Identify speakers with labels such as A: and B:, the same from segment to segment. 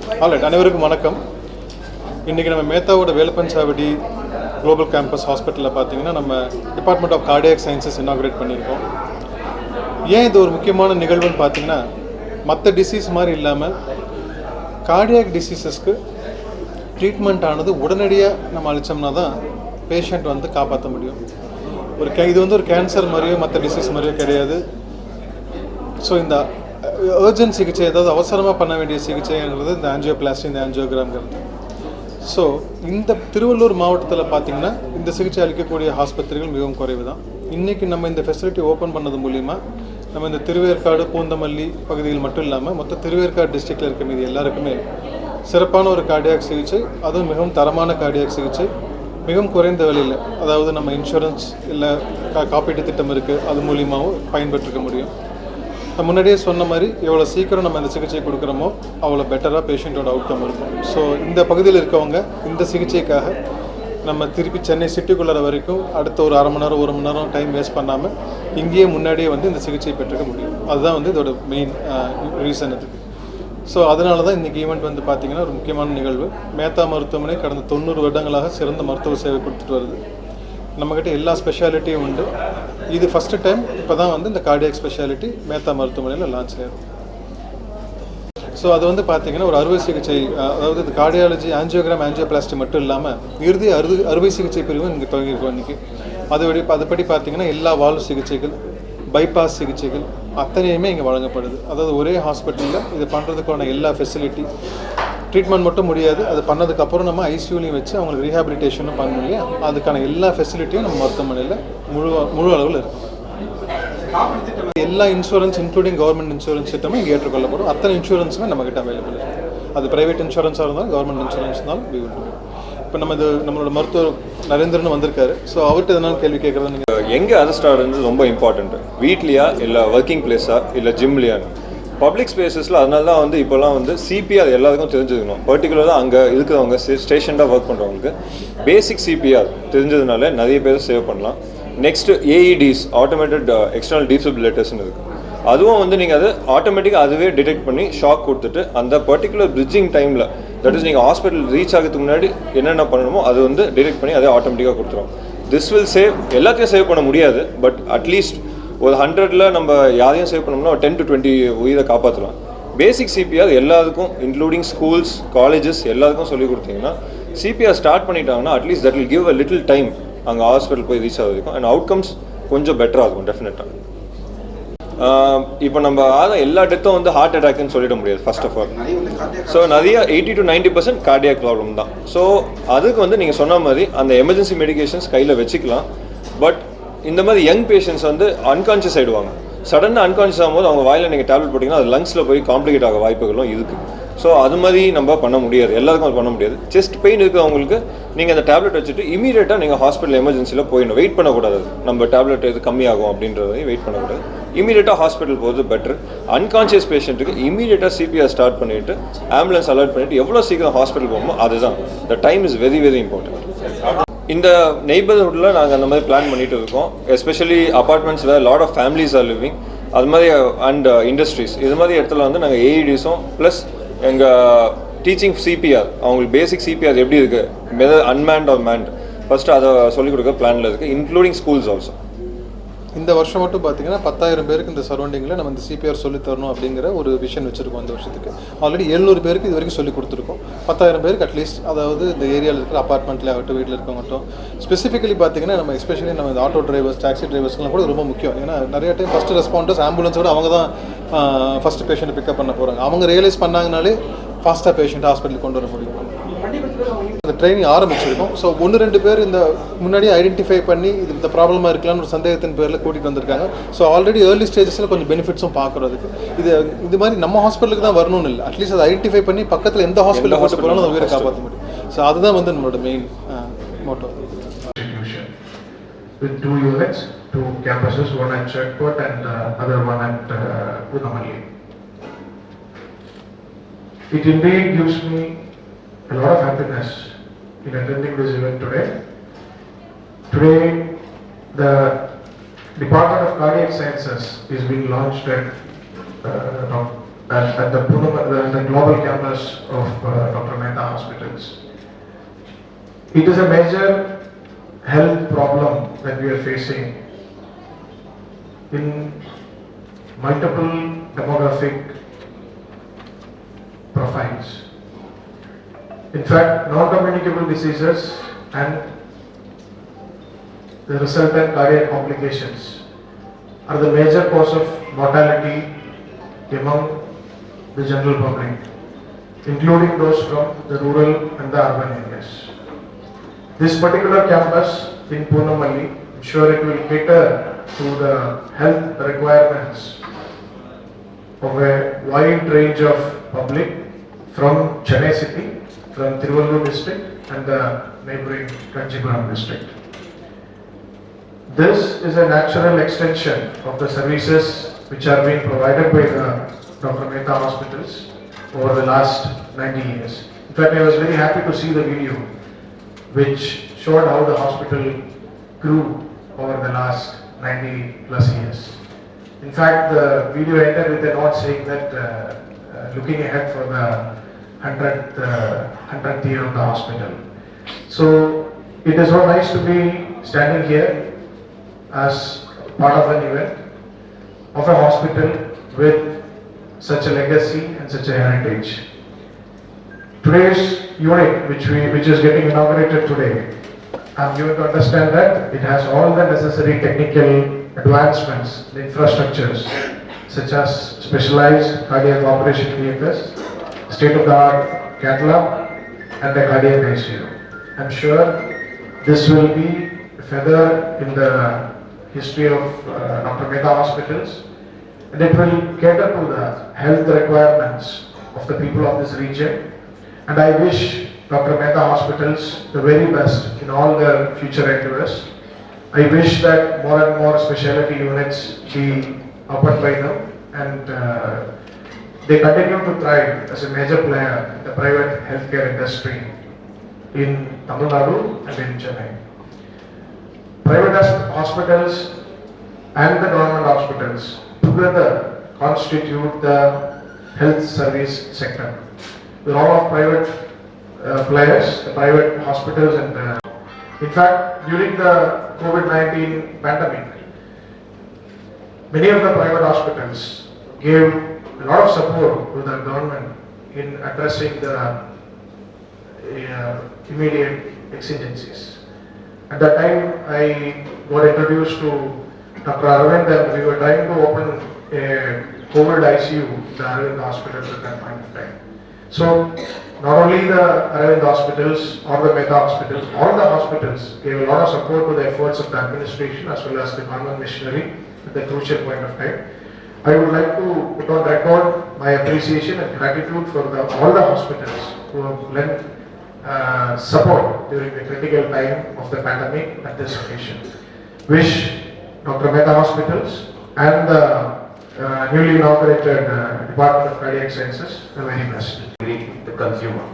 A: Alright, அனைவருக்கும் வணக்கம். இன்றைக்கி நம்ம மேத்தாவோட வேலப்பஞ்சாவடி குளோபல் கேம்பஸ் ஹாஸ்பிட்டலில் பார்த்தீங்கன்னா நம்ம department of cardiac sciences inaugurate பண்ணியிருக்கோம். ஏன் இது ஒரு முக்கியமான நிகழ்வுன்னு பார்த்தீங்கன்னா, மற்ற டிசீஸ் மாதிரி இல்லாமல் கார்டியாக் டிசீஸஸ்க்கு ட்ரீட்மெண்ட் ஆனது உடனடியாக நம்ம அளித்தோம்னா தான் பேஷண்ட் வந்து காப்பாற்ற முடியும். இது வந்து ஒரு கேன்சர் மாதிரியோ மற்ற டிசீஸ் மாதிரியோ கிடையாது. ஸோ இந்த அர்ஜென்ட் சிகிச்சை, அதாவது அவசரமாக பண்ண வேண்டிய சிகிச்சைங்கிறது இந்த ஆஞ்சியோபிளாஸ்டி, இந்த ஆஞ்சியோகிராம்ங்கிறது. ஸோ இந்த திருவள்ளூர் மாவட்டத்தில் பார்த்திங்கன்னா இந்த சிகிச்சை அளிக்கக்கூடிய ஆஸ்பத்திரிகள் மிகவும் குறைவு தான். இன்றைக்கி நம்ம இந்த ஃபெசிலிட்டி ஓப்பன் பண்ணது மூலிமா நம்ம இந்த திருவேற்காடு, பூந்தமல்லி பகுதியில் மட்டும் இல்லாமல் மொத்த திருவேற்காடு டிஸ்ட்ரிக்டில் இருக்க மீது எல்லாருக்குமே சிறப்பான ஒரு கார்டியாக் சிகிச்சை, அதுவும் மிகவும் தரமான கார்டியாக் சிகிச்சை மிகவும் குறைந்த விலையில், அதாவது நம்ம இன்சூரன்ஸ் இல்லை காப்பீட்டு திட்டம் இருக்குது, அது மூலியமாகவும் பயன்பெற்றுக்க முடியும். நான் முன்னாடியே சொன்ன மாதிரி எவ்வளோ சீக்கிரம் நம்ம இந்த சிகிச்சை கொடுக்குறோமோ அவ்வளோ பெட்டராக பேஷண்ட்டோட அவுட்கம் இருக்கும். ஸோ இந்த பகுதியில் இருக்கவங்க இந்த சிகிச்சைக்காக நம்ம திருப்பி சென்னை சிட்டிக்குள்ளே வரைக்கும் அடுத்த ஒரு அரை மணி நேரம் 1 மணி நேரம் டைம் வேஸ்ட் பண்ணாமல் இங்கேயே முன்னாடியே வந்து இந்த சிகிச்சை பெற்றுக்க முடியும். அதுதான் வந்து இதோட மெயின் ரீசன் இதுக்கு. ஸோ அதனால தான் இன்றைக்கி ஈவெண்ட் வந்து பார்த்திங்கன்னா ஒரு முக்கியமான நிகழ்வு. மேத்தா மருத்துவமனை கடந்த 90 வருடங்களாக சிறந்த மருத்துவ சேவை கொடுத்துட்டு வருது. நம்மக்கிட்ட எல்லா ஸ்பெஷாலிட்டியும் உண்டு. இது ஃபஸ்ட்டு டைம் இப்போ தான் வந்து இந்த கார்டியாக் ஸ்பெஷாலிட்டி மேத்தா மருத்துவமனையில் லான்ச் ஆகும். ஸோ அது வந்து பார்த்திங்கன்னா ஒரு அறுவை சிகிச்சை, அதாவது இது கார்டியாலஜி, ஆஞ்சியோகிராம், ஆஞ்சியோபிளாஸ்டி மட்டும் இல்லாமல் இறுதி அறுவை சிகிச்சை பிரிவும் இங்கே தொடங்கியிருக்கோம் இன்றைக்கி. அதுபடி பார்த்திங்கன்னா எல்லா வால்வு சிகிச்சைகள், பைபாஸ் சிகிச்சைகள் அத்தனையுமே இங்கே வழங்கப்படுது. அதாவது ஒரே ஹாஸ்பிட்டலில் இது பண்ணுறதுக்கான எல்லா ஃபெசிலிட்டி, ட்ரீட்மெண்ட் மட்டும் முடியாது, அது பண்ணதுக்கப்புறம் நம்ம ஐசியூலையும் வச்சு அவங்களுக்கு ரீஹாபிலிட்டேஷனும் பண்ணணும் இல்லையா, அதுக்கான எல்லா ஃபெசிலிட்டியும் நம்ம மருத்துவமனையில் முழு அளவில் இருக்கும். எல்லா இன்சூரன்ஸ் இன்க்ளூடிங் கவர்மெண்ட் இன்சூரன்ஸ் திட்டமும் இங்கே ஏற்றுக்கொள்ளப்படும். அத்தனை இன்சூரன்ஸுமே நம்மகிட்ட அவைலபிள் இருக்குது. அது ப்ரைவேட் இன்சூரன்ஸாக இருந்தாலும் கவர்மெண்ட் இன்சூரன்ஸ் இருந்தாலும் இப்போ நம்மளோட மருத்துவர் நரேந்திரன் வந்திருக்காரு. ஸோ அவர்கிட்ட எதனாலும் கேள்வி கேட்குறது நீங்கள்
B: எங்கே அரெஸ்ட் ஆகுறது ரொம்ப இம்பார்ட்டன்ட்டு. வீட்லையா இல்லை ஒர்க்கிங் பிளேஸா இல்லை ஜிம்லையான்னு பப்ளிக் ஸ்பேசஸில். அதனால தான் வந்து இப்போலாம் வந்து சிபிஆர் எல்லாருக்கும் தெரிஞ்சுக்கணும். பர்டிகுலராக அங்கே இருக்கிறவங்க ஸ்டேஷனாக ஒர்க் பண்ணுறவங்களுக்கு பேசிக் சிபிஆர் தெரிஞ்சதுனால நிறைய பேர் சேவ் பண்ணலாம். நெக்ஸ்ட்டு ஏஇடிஸ், ஆட்டோமேட்டட் எக்ஸ்டர்னல் டிஃபிபிரிலேட்டர்ஸ்னு இருக்குது. அதுவும் வந்து நீங்கள் அதை ஆட்டோமேட்டிக்காக அதுவே டிடெக்ட் பண்ணி ஷாக் கொடுத்துட்டு அந்த பர்டிகுலர் பிரிட்ஜிங் டைமில், தட் இஸ் நீங்கள் ஹாஸ்பிட்டல் ரீச் ஆகிறதுக்கு முன்னாடி என்னென்ன பண்ணணுமோ அது வந்து டிடெக்ட் பண்ணி அதே ஆட்டோமேட்டிக்காக கொடுத்துரும். திஸ் வில் சேவ், எல்லாத்தையும் சேவ் பண்ண முடியாது, பட் அட்லீஸ்ட் ஒரு 100ல் நம்ம யாரையும் சேவ் பண்ணோம்னா 10 to 20 உயிரை காப்பாற்றலாம். பேசிக் சிபிஆர் எல்லாருக்கும், இன்க்ளூடிங் ஸ்கூல்ஸ், காலேஜஸ் எல்லாருக்கும் சொல்லிக் கொடுத்தீங்கன்னா சிபிஆர் ஸ்டார்ட் பண்ணிட்டாங்கன்னா at least that will give a little time அங்கே ஹாஸ்பிட்டல் போய் ரீச் ஆகிருக்கும். அண்ட் அவுட்கம்ஸ் கொஞ்சம் பெட்டராக இருக்கும் டெஃபினட்டாக. இப்போ நம்ம எல்லா டெத்தும் வந்து ஹார்ட் அட்டாக்னு சொல்லிட முடியாது ஃபர்ஸ்ட் ஆஃப் ஆல். ஸோ நிறைய 80 to 90% கார்டியாக் ப்ராப்ளம் தான். ஸோ அதுக்கு வந்து நீங்கள் சொன்ன மாதிரி அந்த எமர்ஜென்சி மெடிகேஷன்ஸ் கையில் வச்சுக்கலாம். பட் இந்த மாதிரி யங் பேஷண்ட்ஸ் வந்து அன்கான்ஷியஸ் ஆகிடுவாங்க. சடனாக அன்கான்ஷியஸ் ஆகும்போது அவங்க வாயில் நீங்கள் டேப்லெட் போட்டிங்கன்னா அது லங்ஸில் போய் காம்ப்ளிகேட் ஆக வாய்ப்புகளும் இருக்குது. ஸோ அது மாதிரி நம்ம பண்ண முடியாது, எல்லாருக்கும் அது பண்ண முடியாது. செஸ்ட் பெயின் இருக்கிறவங்களுக்கு நீங்கள் அந்த டேப்லெட் வச்சுட்டு இமீடியட்டாக நீங்கள் ஹாஸ்பிட்டல் எமர்ஜென்சியில் போயிடணும். வெயிட் பண்ணக்கூடாது, நம்ம டேப்லெட் எது கம்மியாகும் அப்படின்றதையும் வெயிட் பண்ணக்கூடாது. இமீடியட்டாக ஹாஸ்பிட்டல் போகிறது பெட்டர். அன்கான்ஷியஸ் பேஷண்ட்டுக்கு இமீடியட்டாக சிபிஆர் ஸ்டார்ட் பண்ணிவிட்டு ஆம்புலன்ஸ் அலர்ட் பண்ணிவிட்டு எவ்வளோ சீக்கிரம் ஹாஸ்பிட்டல் போகணுமோ அதுதான். The time is very very important. இந்த நெய்பர்ஹுட்டில் நாங்கள் அந்த மாதிரி பிளான் பண்ணிட்டு இருக்கோம். Especially apartments where lot of families are living, அது மாதிரி அண்ட் இண்டஸ்ட்ரீஸ், இது மாதிரி இடத்துல வந்து நாங்கள் ஏஇடிஸும் ப்ளஸ் எங்கள் டீச்சிங் சிபிஆர், அவங்களுக்கு பேசிக் சிபிஆர் எப்படி இருக்குது, whether unmanned or manned, first அதை சொல்லிக் கொடுக்க பிளானில் இருக்குது, இன்க்ளூடிங் ஸ்கூல்ஸ் ஆல்சோ.
A: இந்த வருஷம் மட்டும் பார்த்தீங்கன்னா 10,000 பேருக்கு இந்த சரௌண்டிங்கில் நம்ம இந்த சிபிஆர் சொல்லி தரணும் அப்படிங்கிற ஒரு விஷன் வச்சுருக்கோம். இந்த வருஷத்துக்கு ஆல்ரெடி 700 பேருக்கு இது வரைக்கும் சொல்லி கொடுத்துருக்கோம். 10,000 பேருக்கு அட்லீஸ்ட், அதாவது இந்த ஏரியாவில் இருக்கிற அப்பார்ட்மெண்ட்டில் ஆகட்டும், வீட்டில் இருக்கவங்கட்டும். ஸ்பெசிஃபிக்கலி பார்த்தீங்கன்னா நம்ம எஸ்பெஷலி நம்ம இந்த ஆட்டோ டிரைவர்ஸ், டாக்ஸி டிரைவர்ஸ்லாம் கூட ரொம்ப முக்கியம். ஏன்னா நிறைய டைம் ஃபஸ்ட்டு ரெஸ்பாண்டர்ஸ் ஆம்புலன்ஸோட அவங்க தான் ஃபஸ்ட்டு பேஷண்ட்டை பிக்கப் பண்ண போகிறாங்க. அவங்க ரியலைஸ் பண்ணாங்கனாலே ஃபாஸ்ட்டாக பேஷண்ட் ஹாஸ்பிட்டலுக்கு கொண்டு வர முடியும். இந்த ட்ரைனிங் ஆரம்பிச்சிருக்கோம். ஸோ 1-2 பேர் இந்த முன்னாடியே ஐடென்டிஃபை பண்ணி இது இந்த ப்ராப்ளமாக இருக்கலாம்னு ஒரு சந்தேகத்தின் பேரில் கூட்டிகிட்டு வந்திருக்காங்க. ஸோ ஆல்ரெடி ஏர்லி ஸ்டேஜஸில் கொஞ்சம் பெனிஃபிட்ஸும் பார்க்குறதுக்கு இது மாதிரி நம்ம ஹாஸ்பிட்டலுக்கு தான் வரணும்னு இல்லை, அட்லீஸ்ட் அதை ஐடென்டிஃபை பண்ணி பக்கத்தில் எந்த ஹாஸ்பிட்டல் கூட்டு போனாலும் அதை உயிரை காப்பாற்ற முடியும். ஸோ அதுதான் வந்து நம்மளோட main Moto.
C: With 2 units, 2 campuses, one at Chetput and other one at Punamalli. It indeed gives me a lot of happiness in attending this event today. Today, the Department of Cardiac Sciences is being launched at the global campus campus of Dr. Mehta hospitals. It is a major health problem that we are facing in multiple demographic profiles. In fact, non-communicable diseases and the resultant cardiac complications are the major cause of mortality among the general public, including those from the rural and the urban areas. This particular campus in Poonamalli, I'm sure it will cater to the health requirements of a wide range of public from Chennai city, from Tiruvallur district and the neighboring Kanchipuram district. This is a natural extension of the services which are being provided by the Dr. Mehta hospitals over the last 90 years. In fact, I was very happy to see the video which showed how the hospital grew over the last 90 plus years. In fact, the video ended with a note saying that looking ahead for the 100th year of the hospital. So it is so nice to be standing here as part of an event of a hospital with such a legacy and such a heritage. Today's unit, which is getting inaugurated today, I'm given to understand that it has all the necessary technical advancements, the infrastructures, such as specialized cardiac operation theatres, state-of-the-art Cathlab, and a cardiac ICU. I'm sure this will be a feather in the history of Dr. Mehta hospitals, and it will cater to the health requirements of the people of this region. And I wish Dr. Mehta hospitals the very best in all their future endeavors. I wish that more and more specialty units be opened by them, and they continue to thrive as a major player in the private healthcare industry in Tamil Nadu and in Chennai. Private hospitals and the government hospitals together constitute the health service sector. The role of private players, the private hospitals, and in fact, during the COVID-19 pandemic, many of the private hospitals gave a lot of support to the government in addressing the immediate exigencies. At that time, I got introduced to Dr. Aravind, and we were trying to open a COVID ICU in the Aravind hospitals at that point of time. So, not only the Aravind hospitals or the Mehta hospitals, all the hospitals gave a lot of support to the efforts of the administration as well as the Kannan missionary at the crucial point of time. I would like to put on record my appreciation and gratitude for all the hospitals who have lent support during the critical time of the pandemic at this occasion. Wish Dr. Mehta hospitals and the newly inaugurated Department of Cardiac Sciences the very best.
D: The consumer,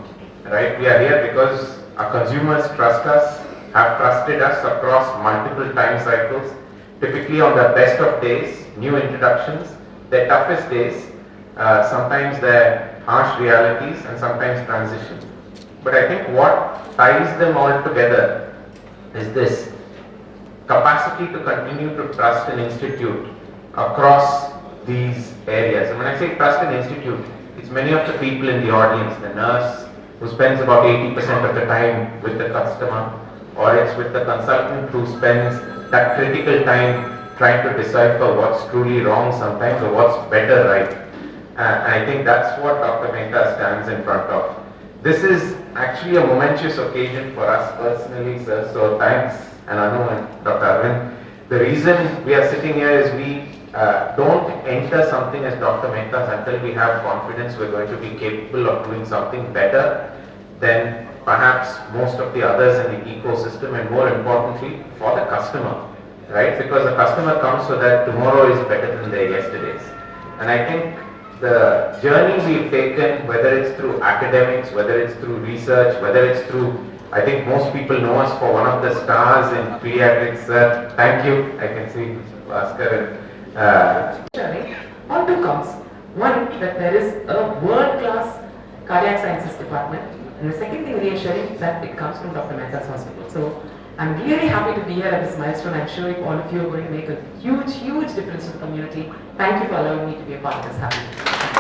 D: right? We are here because our consumers trust us, have trusted us across multiple time cycles, typically on the best of days, new introductions, their toughest days, sometimes their harsh realities, and sometimes transition. But I think what ties them all together is this capacity to continue to trust an institute across these areas. And when I say trust an institute, it's many of the people in the audience, the nurse who spends about 80% of the time with the customer, or it's with the consultant who spends that critical time trying to decipher what's truly wrong sometimes or what's better right. I think that's what Dr. Mehta stands in front of. This is actually a momentous occasion for us personally, sir, so thanks, and Anu and Dr. Aravind. The reason we are sitting here is we don't enter something as Dr. Mehta's until we have confidence we're going to be capable of doing something better than perhaps most of the others in the ecosystem, and more importantly for the customer, right? Because the customer comes so that tomorrow is better than their yesterdays. And I think the journey we've taken, whether it's through academics, whether it's through research, whether it's through, I think most people know us for one of the stars in pediatrics. Thank you. I can see Bhaskar and
E: journey on two counts. One, that there is a world-class cardiac sciences department. And the second thing reassuring is that it comes from Dr. Mehta's hospital. So I'm really happy to be here at this milestone. I'm sure all of you are going to make a huge, huge difference to the community. Thank you for allowing me to be a part of this happening.